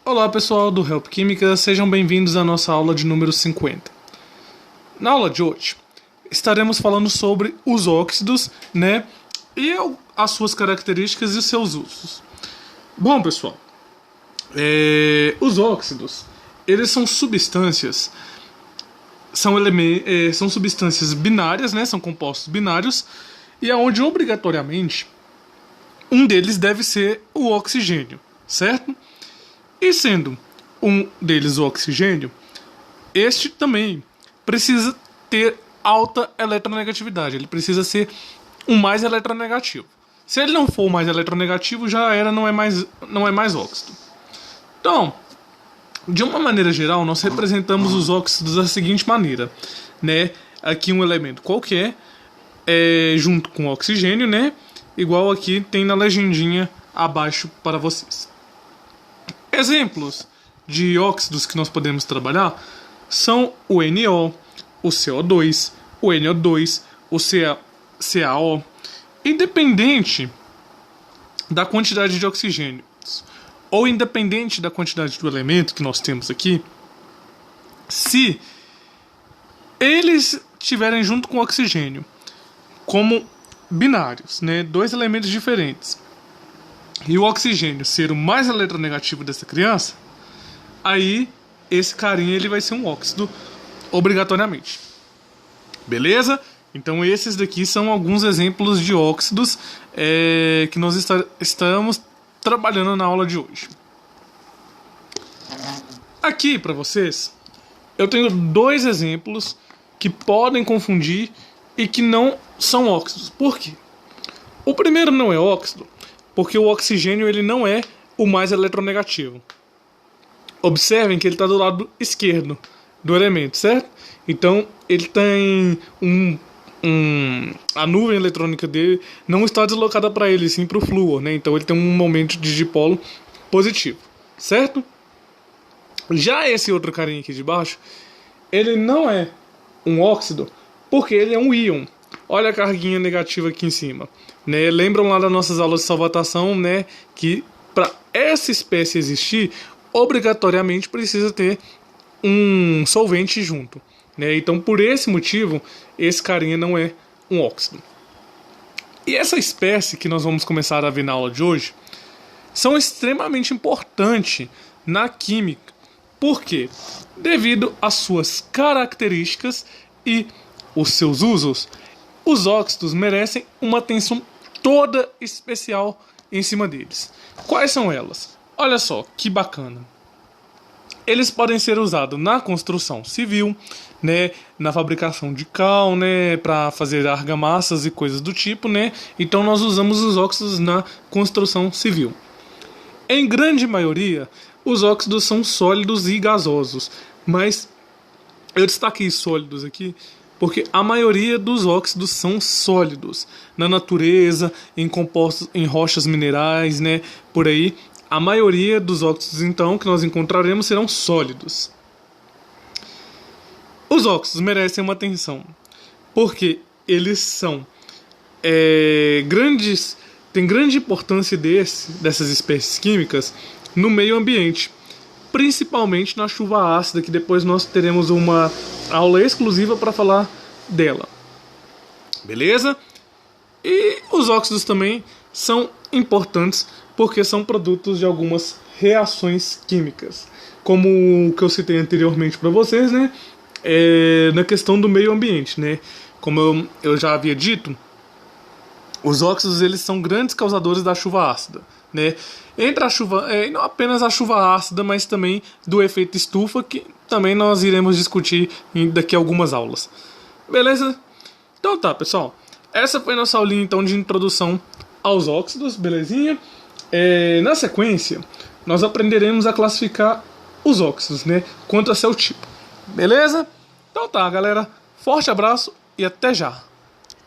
Olá pessoal do Help Química, sejam bem-vindos à nossa aula de número 50. Na aula de hoje, estaremos falando sobre os óxidos, e as suas características e os seus usos. Bom pessoal, os óxidos, eles são substâncias, são substâncias binárias, são compostos binários, e aonde obrigatoriamente um deles deve ser o oxigênio, certo? E sendo um deles o oxigênio, este também precisa ter alta eletronegatividade, ele precisa ser o mais eletronegativo. Se ele não for o mais eletronegativo, já era, não é mais óxido. Então, de uma maneira geral, nós representamos os óxidos da seguinte maneira, Aqui um elemento qualquer, junto com o oxigênio, igual aqui tem na legendinha abaixo para vocês. Exemplos de óxidos que nós podemos trabalhar são o NO, o CO2, o NO2, o CaO, independente da quantidade de oxigênio ou independente da quantidade do elemento que nós temos aqui, se eles estiverem junto com o oxigênio como binários, dois elementos diferentes, e o oxigênio ser o mais eletronegativo dessa criança, aí esse carinha ele vai ser um óxido obrigatoriamente. Beleza? Então esses daqui são alguns exemplos de óxidos que nós estamos trabalhando na aula de hoje. Aqui para vocês eu tenho dois exemplos que podem confundir e que não são óxidos. Por quê? O primeiro não é óxido porque o oxigênio ele não é o mais eletronegativo. Observem que ele está do lado esquerdo do elemento, certo? Então ele tem a nuvem eletrônica dele não está deslocada para ele, sim para o flúor, Então ele tem um momento de dipolo positivo, certo? Já esse outro carinha aqui de baixo, ele não é um óxido porque ele é um íon. Olha a carguinha negativa aqui em cima. Lembram lá das nossas aulas de solvatação, que para essa espécie existir, obrigatoriamente precisa ter um solvente junto. Então, por esse motivo, esse carinha não é um óxido. E essa espécie que nós vamos começar a ver na aula de hoje são extremamente importantes na química. Por quê? Devido às suas características e os seus usos, os óxidos merecem uma atenção toda especial em cima deles. Quais são elas? Olha só, que bacana. Eles podem ser usados na construção civil, na fabricação de cal, para fazer argamassas e coisas do tipo, Então nós usamos os óxidos na construção civil. Em grande maioria, os óxidos são sólidos e gasosos, mas eu destaquei sólidos aqui porque a maioria dos óxidos são sólidos. Na natureza, em compostos, em rochas minerais, por aí, a maioria dos óxidos, então, que nós encontraremos serão sólidos. Os óxidos merecem uma atenção, porque eles são tem grande importância dessas espécies químicas no meio ambiente, principalmente na chuva ácida, que depois nós teremos uma aula exclusiva para falar dela. Beleza? E os óxidos também são importantes porque são produtos de algumas reações químicas, como o que eu citei anteriormente para vocês, na questão do meio ambiente, Como eu já havia dito, os óxidos eles são grandes causadores da chuva ácida, Entre a chuva, não apenas a chuva ácida, mas também do efeito estufa, que também nós iremos discutir daqui a algumas aulas. Beleza? Então tá, pessoal. Essa foi a nossa aulinha então de introdução aos óxidos, belezinha? Na sequência, nós aprenderemos a classificar os óxidos, quanto a seu tipo. Beleza? Então tá, galera. Forte abraço e até já.